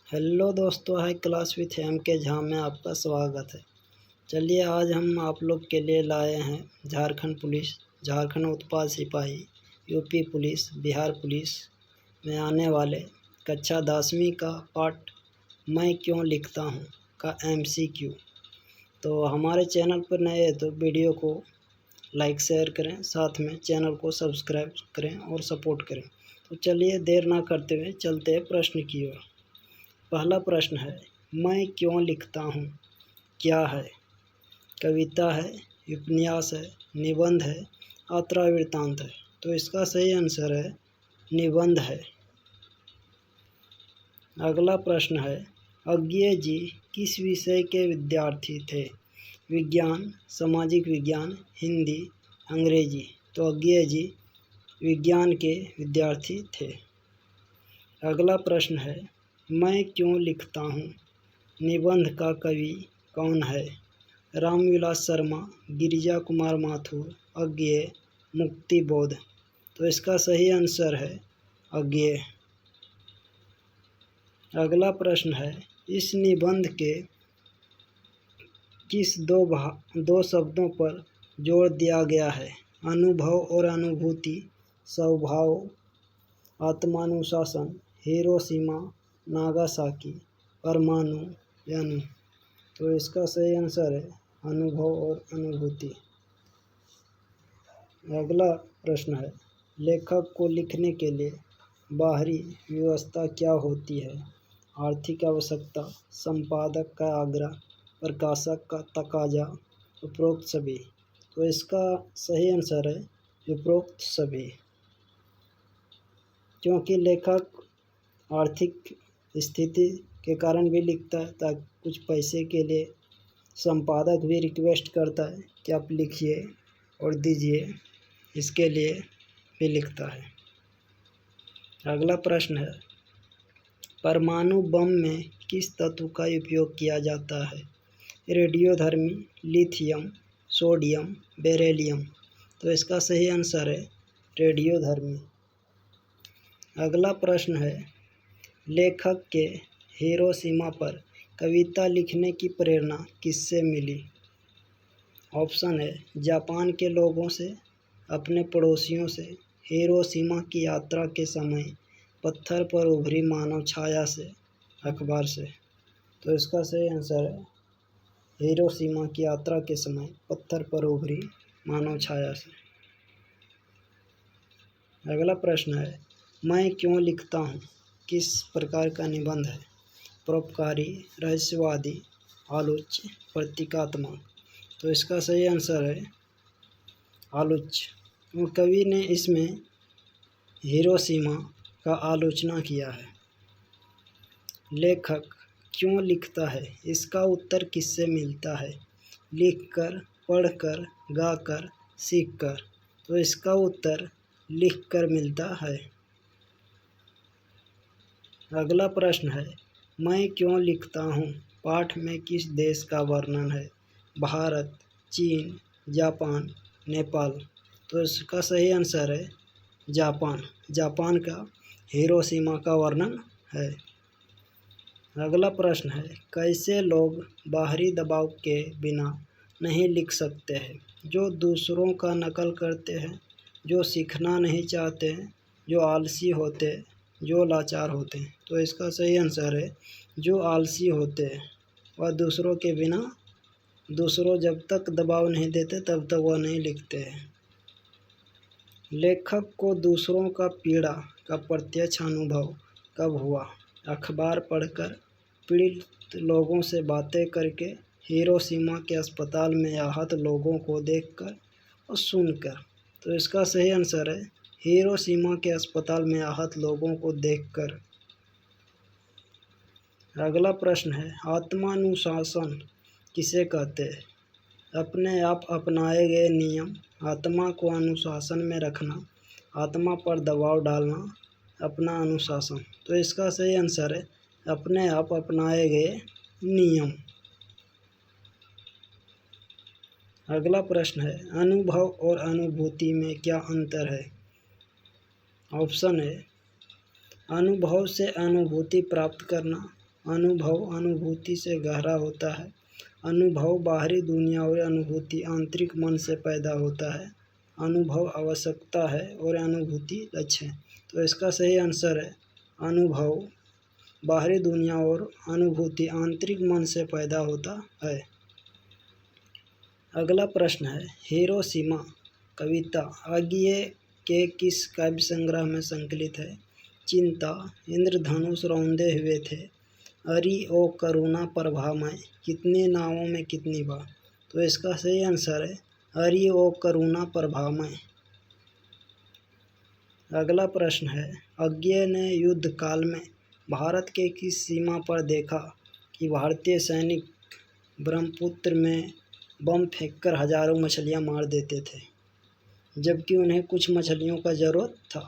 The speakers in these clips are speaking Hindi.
हेलो दोस्तों, हाई क्लास विथ एम के झा में आपका स्वागत है। चलिए आज हम आप लोग के लिए लाए हैं झारखंड पुलिस, झारखंड उत्पाद सिपाही, यूपी पुलिस, बिहार पुलिस में आने वाले कक्षा 10वीं का पाठ मैं क्यों लिखता हूँ का MCQ। तो हमारे चैनल पर नए हैं तो वीडियो को लाइक शेयर करें, साथ में चैनल को सब्सक्राइब करें और सपोर्ट करें। तो चलिए देर ना करते हुए चलते हैं प्रश्न की ओर। पहला प्रश्न है, मैं क्यों लिखता हूँ क्या है? कविता है, उपन्यास है, निबंध है, यात्रा वृत्तांत है। तो इसका सही आंसर है निबंध है। अगला प्रश्न है, अज्ञेय जी किस विषय के विद्यार्थी थे? विज्ञान, सामाजिक विज्ञान, हिंदी, अंग्रेजी। तो अज्ञेय जी विज्ञान के विद्यार्थी थे। अगला प्रश्न है, मैं क्यों लिखता हूँ निबंध का कवि कौन है? रामविलास शर्मा, गिरिजा कुमार माथुर, अज्ञेय, मुक्ति बोध। तो इसका सही आंसर है अज्ञेय। अगला प्रश्न है, इस निबंध के किस दो शब्दों पर जोर दिया गया है? अनुभव और अनुभूति, स्वभाव, आत्मानुशासन, हिरोशिमा, नागासाकी, परमाणु, अणु। तो इसका सही आंसर है अनुभव और अनुभूति। अगला प्रश्न है, लेखक को लिखने के लिए बाहरी व्यवस्था क्या होती है? आर्थिक आवश्यकता, संपादक का आग्रह, प्रकाशक का तकाजा, उपरोक्त सभी। तो इसका सही आंसर है उपरोक्त सभी, क्योंकि लेखक आर्थिक स्थिति के कारण भी लिखता है, ताकि कुछ पैसे के लिए संपादक भी रिक्वेस्ट करता है कि आप लिखिए और दीजिए, इसके लिए भी लिखता है। अगला प्रश्न है, परमाणु बम में किस तत्व का उपयोग किया जाता है? रेडियोधर्मी, लिथियम, सोडियम, बेरिलियम। तो इसका सही आंसर है रेडियोधर्मी। अगला प्रश्न है, लेखक के हिरोशिमा पर कविता लिखने की प्रेरणा किससे मिली? ऑप्शन है, जापान के लोगों से, अपने पड़ोसियों से, हिरोशिमा की यात्रा के समय पत्थर पर उभरी मानव छाया से, अखबार से। तो इसका सही आंसर है हिरोशिमा की यात्रा के समय पत्थर पर उभरी मानव छाया से। अगला प्रश्न है, मैं क्यों लिखता हूँ किस प्रकार का निबंध है? परोपकारी, रहस्यवादी, आलोच्य, प्रतीकात्मक। तो इसका सही आंसर है आलोच्य। और कवि ने इसमें हिरोशिमा का आलोचना किया है। लेखक क्यों लिखता है, इसका उत्तर किससे मिलता है? लिखकर, पढ़कर, गाकर, सीखकर। तो इसका उत्तर लिखकर मिलता है। अगला प्रश्न है, मैं क्यों लिखता हूँ पाठ में किस देश का वर्णन है? भारत, चीन, जापान, नेपाल। तो इसका सही आंसर है जापान। जापान का हिरोशिमा का वर्णन है। अगला प्रश्न है, कैसे लोग बाहरी दबाव के बिना नहीं लिख सकते हैं? जो दूसरों का नकल करते हैं, जो सीखना नहीं चाहते हैं, जो आलसी होते हैं, जो लाचार होते हैं। तो इसका सही आंसर है जो आलसी होते हैं। वह दूसरों के बिना, दूसरों जब तक दबाव नहीं देते तब तक वह नहीं लिखते हैं। लेखक को दूसरों का पीड़ा का प्रत्यक्ष अनुभव कब हुआ? अखबार पढ़कर, पीड़ित लोगों से बातें करके, हिरोशिमा के अस्पताल में आहत लोगों को देखकर और सुनकर। तो इसका सही आंसर है हिरोशिमा के अस्पताल में आहत लोगों को देखकर। अगला प्रश्न है, आत्मानुशासन किसे कहते हैं? अपने आप अपनाए गए नियम, आत्मा को अनुशासन में रखना, आत्मा पर दबाव डालना, अपना अनुशासन। तो इसका सही आंसर है अपने आप अपनाए गए नियम। अगला प्रश्न है, अनुभव और अनुभूति में क्या अंतर है? ऑप्शन है, अनुभव से अनुभूति प्राप्त करना, अनुभव अनुभूति से गहरा होता है। अनुभव बाहरी दुनिया और अनुभूति आंतरिक मन से पैदा होता है। अनुभव आवश्यकता है और अनुभूति लक्ष्य है। तो इसका सही आंसर है अनुभव बाहरी दुनिया और अनुभूति आंतरिक मन से पैदा होता है। अगला प्रश्न है, हिरोशिमा कविता अज्ञेय के किस काव्य संग्रह में संकलित है? चिंता, इंद्रधनुष रौंदे हुए थे, अरि ओ करुणा प्रभामय, कितनी नावों में कितनी बार। तो इसका सही आंसर है अरि ओ करुणा प्रभामय। अगला प्रश्न है, अज्ञेय ने युद्ध काल में भारत के किस सीमा पर देखा कि भारतीय सैनिक ब्रह्मपुत्र में बम फेंककर हजारों मछलियां मार देते थे, जबकि उन्हें कुछ मछलियों का ज़रूरत था।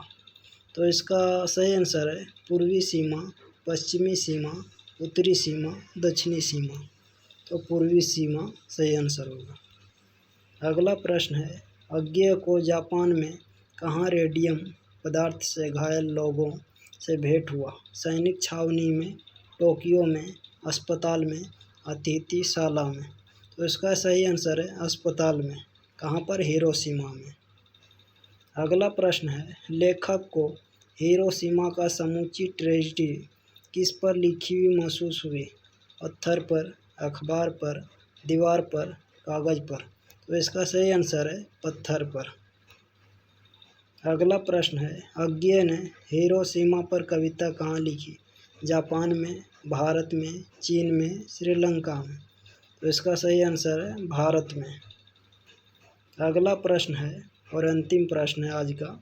तो इसका सही आंसर है पूर्वी सीमा, पश्चिमी सीमा, उत्तरी सीमा, दक्षिणी सीमा। तो पूर्वी सीमा सही आंसर होगा। अगला प्रश्न है, अज्ञेय को जापान में कहाँ रेडियम पदार्थ से घायल लोगों से भेंट हुआ? सैनिक छावनी में, टोक्यो में, अस्पताल में, अतिथिशाला में। तो इसका सही आंसर है अस्पताल में। कहाँ पर? हिरोशिमा में। अगला प्रश्न है, लेखक को हिरोशिमा का समूची ट्रेजेडी किस पर लिखी हुई महसूस हुई? पत्थर पर, अखबार पर, दीवार पर, कागज पर। तो इसका सही आंसर है पत्थर पर। अगला प्रश्न है, अज्ञेय ने हिरोशिमा पर कविता कहाँ लिखी? जापान में, भारत में, चीन में, श्रीलंका में। तो इसका सही आंसर है भारत में। अगला प्रश्न है और अंतिम प्रश्न है आज का,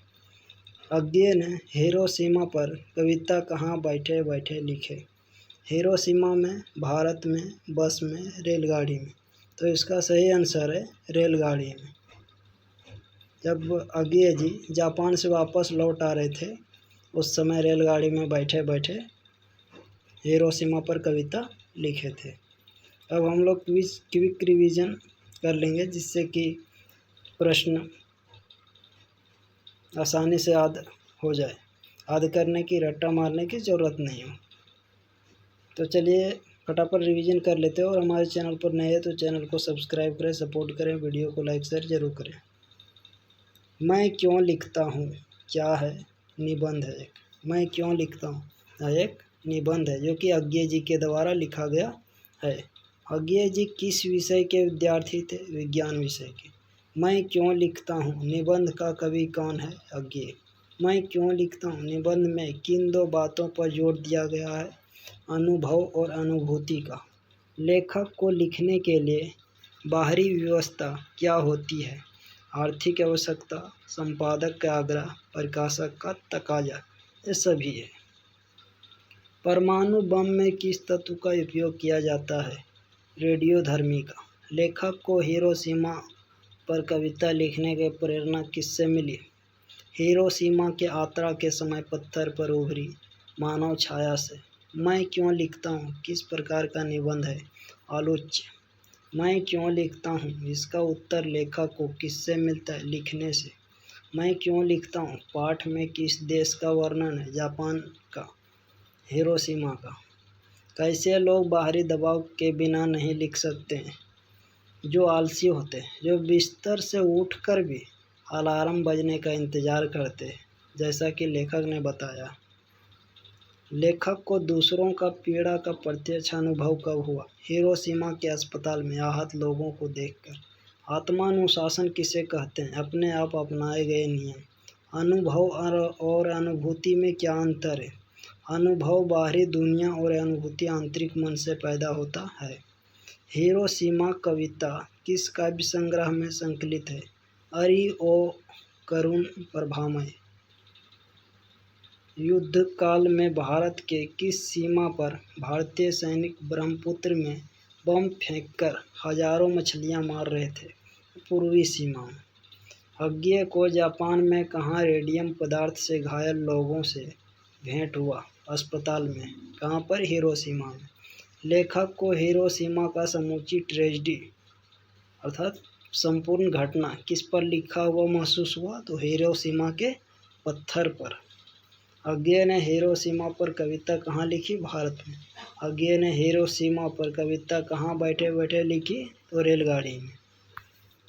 अज्ञेय ने हिरोशिमा पर कविता कहाँ बैठे बैठे लिखे? हिरोशिमा में, भारत में, बस में, रेलगाड़ी में। तो इसका सही आंसर है रेलगाड़ी में। जब अज्ञेय जी जापान से वापस लौट आ रहे थे उस समय रेलगाड़ी में बैठे बैठे हिरोशिमा पर कविता लिखे थे। अब हम लोग क्विक रिवीजन कर लेंगे जिससे कि प्रश्न आसानी से याद हो जाए, याद करने की, रट्टा मारने की ज़रूरत नहीं हो। तो चलिए फटाफट रिवीजन कर लेते हैं। और हमारे चैनल पर नए हैं तो चैनल को सब्सक्राइब करें, सपोर्ट करें, वीडियो को लाइक शेयर जरूर करें। मैं क्यों लिखता हूँ क्या है? निबंध है एक। मैं क्यों लिखता हूँ एक निबंध है जो कि अज्ञेय जी के द्वारा लिखा गया है। अज्ञेय जी किस विषय के विद्यार्थी थे? विज्ञान विषय के। मैं क्यों लिखता हूँ निबंध का कवि कौन है? अज्ञेय। मैं क्यों लिखता हूँ निबंध में किन दो बातों पर जोर दिया गया है? अनुभव और अनुभूति का। लेखक को लिखने के लिए बाहरी व्यवस्था क्या होती है? आर्थिक आवश्यकता, संपादक का आग्रह, प्रकाशक का तकाजा, ये सभी है। परमाणु बम में किस तत्व का उपयोग किया जाता है? रेडियोधर्मी का। लेखक को हिरोशिमा पर कविता लिखने की प्रेरणा किससे मिली? हिरोशिमा के यात्रा के समय पत्थर पर उभरी मानव छाया से। मैं क्यों लिखता हूँ किस प्रकार का निबंध है? आलोच्य। मैं क्यों लिखता हूँ इसका उत्तर लेखक को किससे मिलता है? लिखने से। मैं क्यों लिखता हूँ पाठ में किस देश का वर्णन है? जापान का, हिरोशिमा का। कैसे लोग बाहरी दबाव के बिना नहीं लिख सकते हैं? जो आलसी होते हैं, जो बिस्तर से उठकर भी अलार्म बजने का इंतज़ार करते हैं, जैसा कि लेखक ने बताया। लेखक को दूसरों का पीड़ा का प्रत्यक्ष अनुभव कब हुआ? हिरोशिमा के अस्पताल में आहत लोगों को देखकर। आत्मानुशासन किसे कहते हैं? अपने आप अपनाए गए नियम। अनुभव और अनुभूति में क्या अंतर है? अनुभव बाहरी दुनिया और अनुभूति आंतरिक मन से पैदा होता है। हिरोशिमा कविता किस काव्य संग्रह में संकलित है? अरि ओ करुण प्रभामय। युद्ध काल में भारत के किस सीमा पर भारतीय सैनिक ब्रह्मपुत्र में बम फेंककर हजारों मछलियां मार रहे थे? पूर्वी सीमा में। अज्ञेय को जापान में कहाँ रेडियम पदार्थ से घायल लोगों से भेंट हुआ? अस्पताल में। कहाँ पर? हिरोशिमा में। लेखक को हिरोशिमा का समूची ट्रेजेडी अर्थात संपूर्ण घटना किस पर लिखा हुआ महसूस हुआ? तो हिरोशिमा के पत्थर पर। अज्ञे ने हिरोशिमा पर कविता कहाँ लिखी? भारत में। अज्ञे ने हिरोशिमा पर कविता कहाँ बैठे बैठे लिखी? तो रेलगाड़ी में।